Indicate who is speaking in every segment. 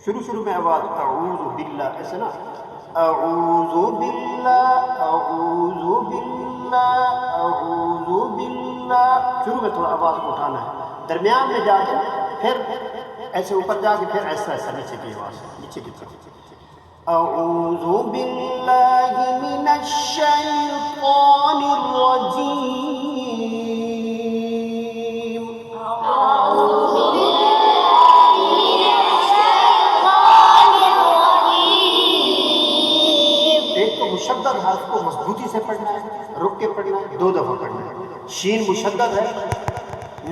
Speaker 1: شروع میں آواز اعوذ باللہ ایسے نا، اعوذ باللہ اعوذ باللہ اعوذ باللہ، شروع میں تھوڑا آواز کو اٹھانا ہے، درمیان میں جا کے پھر ایسے اوپر جا کے پھر ایسا نیچے کی آواز نیچے کی طرف، اعوذ باللہ من الشیطان الرجیم، مشدد حرف کو مضبوطی سے پڑھنا ہے، رک کے پڑھنا ہے، 2 دفعہ پڑھنا ہے، شین مشدد ہے،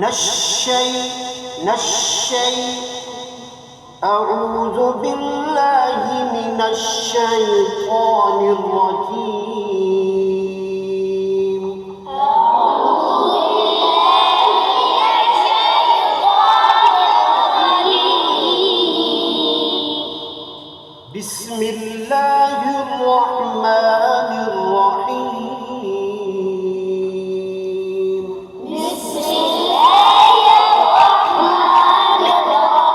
Speaker 1: نشی اعوذ باللہ من الشیطان الرجیم، بسم اللہ الرحمن الرحیم،
Speaker 2: بسم اللہ الرحمن الرحیم،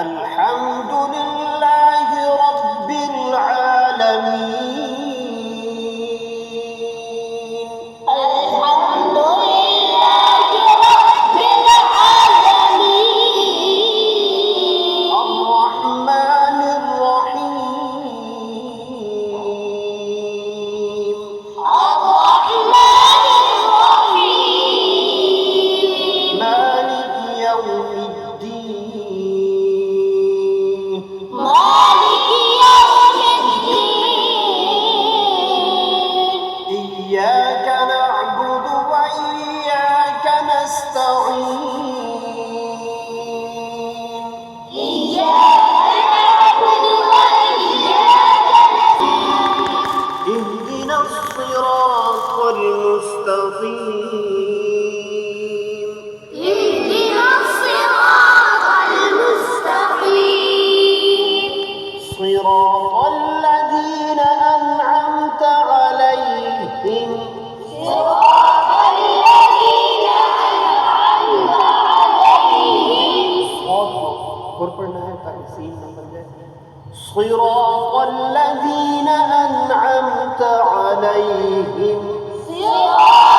Speaker 1: الحمد للہ رب العالمین،
Speaker 2: الحمد للہ رب العالمین،
Speaker 1: الرحمن الرحیم،
Speaker 2: الرحمن الرحیم،
Speaker 1: مالک یوم الدین،
Speaker 2: مالک یوم الدین،
Speaker 1: ایاک نعبد و ایاک نستعین،
Speaker 2: إياك نعبد وإياك نستعين،
Speaker 1: اهدنا الصراط المستقیم،
Speaker 2: اهدنا الصراط المستقيم،
Speaker 1: صراط الذین انعمت علیہم،
Speaker 2: صراط الذين أنعمت عليهم،
Speaker 1: اور پڑھنا ہے تاکہ سین نہ بن جائے، صراط الذین انعمت علیہم،
Speaker 2: صراط